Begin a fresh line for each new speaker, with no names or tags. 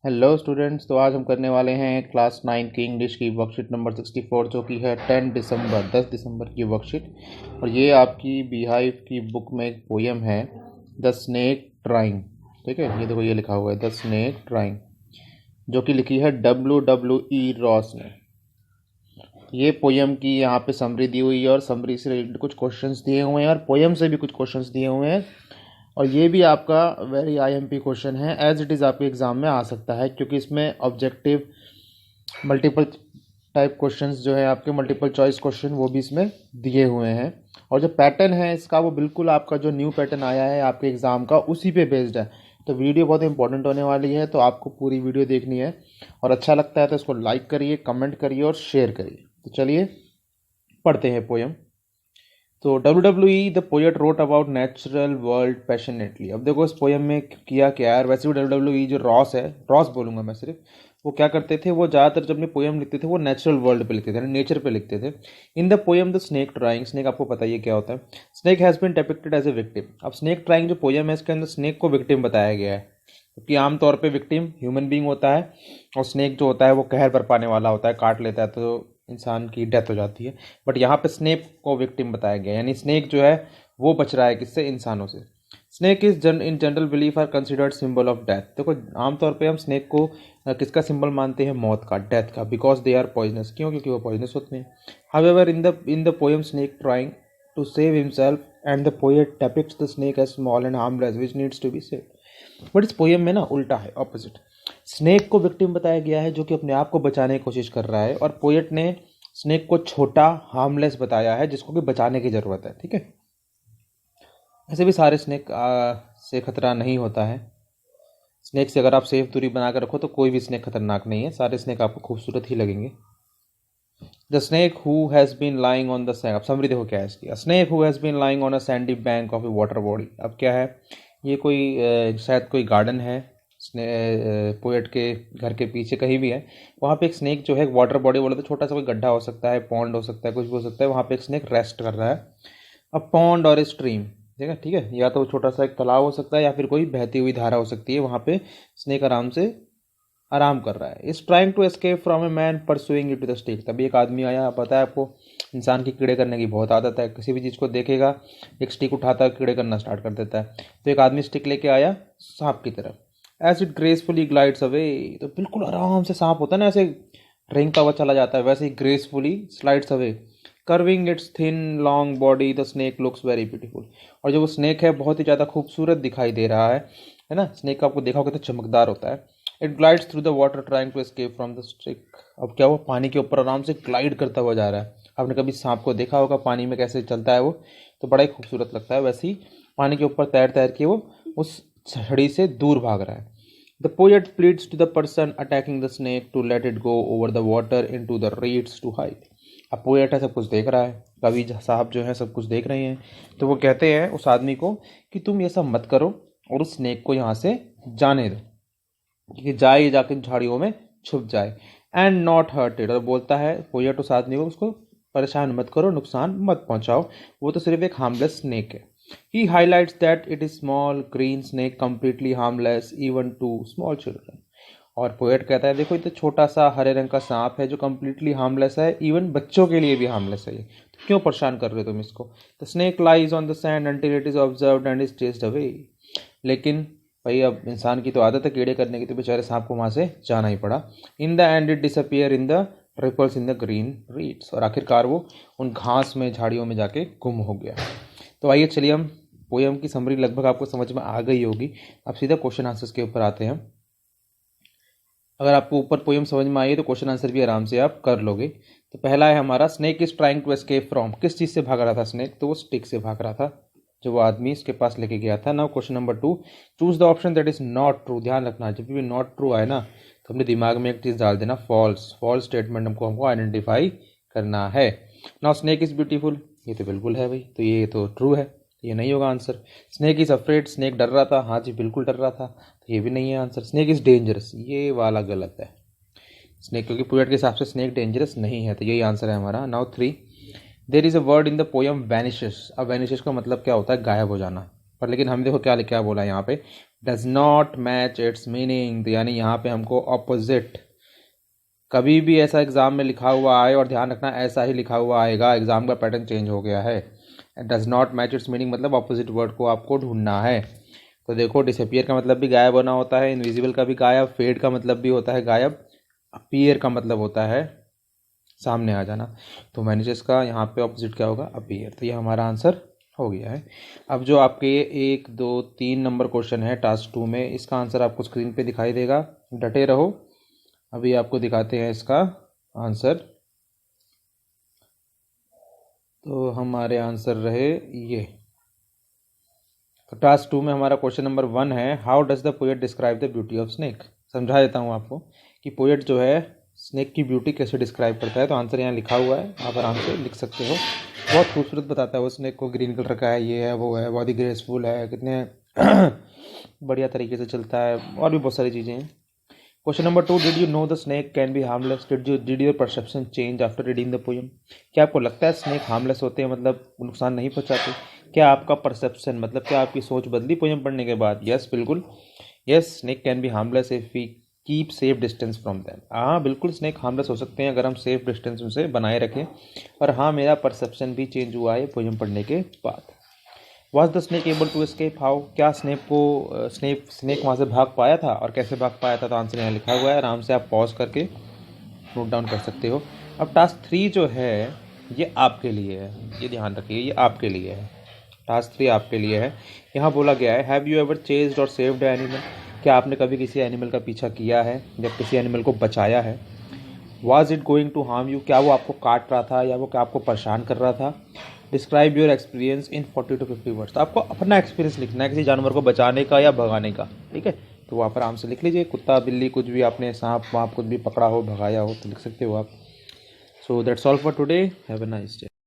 Hello students. तो आज हम करने वाले हैं क्लास 9 की इंग्लिश की वर्कशीट नंबर 64 जो कि है 10 दिसंबर की वर्कशीट। और ये आपकी बीहाइव की बुक में एक पोयम है, द स्नेक ट्राइंग। ठीक है, ये देखो, ये लिखा हुआ है द स्नेक ट्राइंग, जो कि लिखी है W रॉस ने। ये पोयम की यहाँ पे समरी दी हुई है और समरी से रिलेटेड कुछ क्वेश्चंस दिए हुए हैं और पोयम से भी कुछ क्वेश्चंस दिए हुए हैं। और ये भी आपका वेरी IMP क्वेश्चन है, एज इट इज़ आपके एग्ज़ाम में आ सकता है, क्योंकि इसमें ऑब्जेक्टिव मल्टीपल टाइप क्वेश्चंस जो है आपके मल्टीपल चॉइस क्वेश्चन वो भी इसमें दिए हुए हैं। और जो पैटर्न है इसका वो बिल्कुल आपका जो न्यू पैटर्न आया है आपके एग्ज़ाम का उसी पे बेस्ड है। तो वीडियो बहुत इंपॉर्टेंट होने वाली है, तो आपको पूरी वीडियो देखनी है। और अच्छा लगता है तो इसको लाइक करिए, कमेंट करिए और शेयर करिए। तो चलिए पढ़ते हैं पोयम। तो WWE the poet wrote about natural world passionately. अब देखो इस पोएम में किया क्या है। वैसे भी WWE जो रॉस है, रॉस बोलूंगा मैं सिर्फ, वो क्या करते थे, वो ज़्यादातर जब अपनी पोएम लिखते थे वो नेचुरल वर्ल्ड पे लिखते थे, नेचर पे लिखते थे। In the poem the snake trying, snake आपको पता ही है क्या होता है। Snake has been depicted as a victim. अब स्नेक ट्राइंग जो पोएम है इसके अंदर स्नेक को विक्टिम बताया गया है, क्योंकि आमतौर पर विक्टिम ह्यूमन बींग होता है और स्नेक जो होता है वो कहर बरपाने वाला होता है, काट लेता है तो इंसान की डेथ हो जाती है। बट यहाँ पे स्नेक को विक्टिम बताया गया, यानी स्नेक जो है वो बच रहा है किससे, इंसानों से। Snake is in general belief are considered symbol of death. देखो आमतौर पे हम स्नेक को किसका सिंबल मानते हैं, मौत का, डेथ का, बिकॉज दे आर पॉइजनस। क्यों? क्योंकि वो पॉइजनस होते हैं। However in the poem snake trying to save himself and the poet depicts the snake as small and harmless which needs to be saved. But इस poem में ना उल्टा है, ऑपोजिट। स्नेक को विक्टिम बताया गया है जो कि अपने आप को बचाने की कोशिश कर रहा है, और पोएट ने स्नेक को छोटा, हार्मलेस बताया है जिसको कि बचाने की ज़रूरत है। ठीक है, ऐसे भी सारे स्नेक से खतरा नहीं होता है। स्नेक से अगर आप सेफ दूरी बनाकर रखो तो कोई भी स्नेक खतरनाक नहीं है, सारे स्नेक आपको खूबसूरत ही लगेंगे। The snake who has been lying on the sand. अब समरी देखो क्या है इसकी। Snake who has been lying on a sandy bank of a water body. अब क्या है, ये कोई शायद कोई गार्डन है, पोएट के घर के पीछे कहीं भी है। वहाँ पे एक स्नेक जो है, वाटर बॉडी बोले तो छोटा सा कोई गड्ढा हो सकता है, पॉन्ड हो सकता है, कुछ भी हो सकता है। वहाँ पे एक स्नेक रेस्ट कर रहा है। अब पॉन्ड और स्ट्रीम, ठीक है, ठीक है, या तो छोटा सा एक तालाब हो सकता है या फिर कोई बहती हुई धारा हो सकती है। वहाँ पे स्नेक आराम कर रहा है। Is trying to escape from a man pursuing it to the stick. तभी एक आदमी आया। पता है आपको, इंसान की कीड़े करने की बहुत आदत है। किसी भी चीज़ को देखेगा, एक स्टिक उठाता है, कीड़े करना स्टार्ट कर देता है। तो एक आदमी स्टिक लेके आया सांप की तरफ। As it gracefully glides away, तो बिल्कुल आराम से, सांप होता है ना ऐसे रेंगता हुआ चला जाता है, वैसे ही gracefully slides away, curving its thin long body the snake looks very beautiful. और जो वो स्नेक है बहुत ही ज़्यादा खूबसूरत दिखाई दे रहा है ना। स्नेक का आपको देखा होगा तो चमकदार होता है। It glides through the water trying to escape from the stick. अब क्या, वो पानी के ऊपर आराम से ग्लाइड करता हुआ जा रहा है। आपने कभी सांप को देखा होगा पानी में कैसे चलता है वो, तो बड़ा ही खूबसूरत लगता है। वैसे ही पानी के ऊपर तैर तैर के वो उस छड़ी से दूर भाग रहा है। The poet pleads to the person attacking the snake to let it go over the water into the reeds to hide. अब पोएट है, सब कुछ देख रहा है, कवि साहब जो है सब कुछ देख रहे हैं। तो वो कहते हैं उस आदमी को कि तुम ये सब मत करो और उस स्नेक को यहाँ से जाने दो, कि जाए जाके झाड़ियों में छुप जाए। एंड नॉट हर्टेड, और बोलता है पोएट उस आदमी को, उसको परेशान मत करो, नुकसान मत पहुंचाओ, वो तो सिर्फ एक हार्मलेस स्नेक है। He highlights that it is small green snake completely harmless even to small children। और पोएट कहता है देखो ये तो छोटा सा हरे रंग का सांप है जो कम्प्लीटली हार्मलेस है, इवन बच्चों के लिए भी हार्मलेस है ये, तो क्यों परेशान कर रहे हो तुम इसको। The snake lies on the sand until it is observed and is chased away. लेकिन भाई अब इंसान की तो आदत है कीड़े करने की, तो बेचारे सांप को वहाँ से जाना ही पड़ा। In the end it disappear in the ripples in the green reeds, और आखिरकार वो उन घास में, झाड़ियों में जाके गुम हो गया। तो आइए चलिए, हम पोएम की समरी लगभग आपको समझ में आ गई होगी। अब सीधा क्वेश्चन आंसर्स के ऊपर आते हैं। अगर आपको ऊपर पोएम समझ में आई है तो क्वेश्चन आंसर भी आराम से आप कर लोगे। तो पहला है हमारा, snake is trying to escape from. किस चीज़ से भाग रहा था स्नेक, तो वो स्टिक से भाग रहा था जो वो आदमी इसके पास लेके गया था। Now question number 2, choose the option that is not true. ध्यान रखना, जब भी नॉट ट्रू आए ना तो अपने दिमाग में एक चीज़ डाल देना, फॉल्स। फॉल्स स्टेटमेंट हमको आइडेंटिफाई करना है। नाउ स्नेक इज ब्यूटीफुल, ये तो बिल्कुल है भाई, तो ये तो ट्रू है, ये नहीं होगा answer. Snake is afraid, snake डर रहा था, हाँ जी बिल्कुल डर रहा था, तो ये भी नहीं है आंसर। स्नेक इज डेंजरस, ये वाला गलत है। स्नेक, क्योंकि पोएट के हिसाब से स्नेक डेंजरस नहीं है, तो यही आंसर है हमारा। Now 3, there is a word in the poem vanishes. अब वैनिशेस का मतलब क्या होता है, गायब हो जाना। पर लेकिन हम देखो क्या लिखा बोला यहाँ पे, does not match it's meaning, यानी यहाँ पे हमको ऑपोजिट, कभी भी ऐसा एग्ज़ाम में लिखा हुआ आए और ध्यान रखना ऐसा ही लिखा हुआ आएगा, एग्ज़ाम का पैटर्न चेंज हो गया है। Does not match it's meaning मतलब अपोजिट वर्ड को आपको ढूंढना है। तो देखो डिसअपियर का मतलब भी गायब होना होता है, इनविजिबल का भी गायब, फेड का मतलब भी होता है गायब, अपीयर का मतलब होता है सामने आ जाना। तो मैनेजेस का यहाँ पे ऑपोजिट क्या होगा, अपीयर। तो ये हमारा आंसर हो गया है। अब जो आपके 1 2 3 नंबर क्वेश्चन है टास्क 2 में, इसका आंसर आपको स्क्रीन पे दिखाई देगा, डटे रहो। अभी आपको दिखाते हैं इसका आंसर। तो हमारे आंसर रहे ये। तो टास्क 2 में हमारा क्वेश्चन नंबर 1 है, how does the poet describe the beauty of snake. समझा देता हूँ आपको कि पोएट जो है स्नेक की ब्यूटी कैसे डिस्क्राइब करता है। तो आंसर यहाँ लिखा हुआ है, आप आराम से लिख सकते हो। बहुत खूबसूरत बताता है वो स्नेक को, ग्रीन कलर का है, ये है वो है, बहुत ही ग्रेसफुल है, कितने बढ़िया तरीके से चलता है, और भी बहुत सारी चीज़ें हैं। Question number 2, did you know the snake can be harmless, did your perception change after reading the poem. क्या आपको लगता है स्नेक हार्मलेस होते हैं, मतलब नुकसान नहीं पहुंचाते? क्या आपका परसेप्शन मतलब क्या आपकी सोच बदली पोएम पढ़ने के बाद? यस, बिल्कुल। Yes, snake can be harmless if we keep safe distance from them. हाँ बिल्कुल, स्नेक हार्मलेस हो सकते हैं अगर हम सेफ डिस्टेंस उनसे बनाए रखें। और हाँ, मेरा परसेप्शन भी चेंज हुआ है पोएम पढ़ने के बाद। Was the snake able to escape, how, क्या स्नेक वहाँ से भाग पाया था और कैसे भाग पाया था? तो आंसर यहाँ लिखा हुआ है, आराम से आप पॉज करके नोट डाउन कर सकते हो। अब टास्क 3 जो है ये आपके लिए है, ये ध्यान रखिए, ये आपके लिए है। टास्क 3 आपके लिए है। यहाँ बोला गया है, हैव यू एवर चेज्ड और सेव्ड एनिमल, क्या आपने कभी किसी एनिमल का पीछा किया है या किसी एनिमल को बचाया है? Was it going to harm you, क्या वो आपको काट रहा था या वो क्या आपको परेशान कर रहा था? Describe your experience in 40 to 50 words. तो आपको अपना एक्सपीरियंस लिखना है किसी जानवर को बचाने का या भगाने का, ठीक है? तो वहाँ पर आराम से लिख लीजिए, कुत्ता बिल्ली कुछ भी, आपने सांप वाप कुछ भी पकड़ा हो, भगाया हो, तो लिख सकते हो आप। So that's all for today, have a nice day.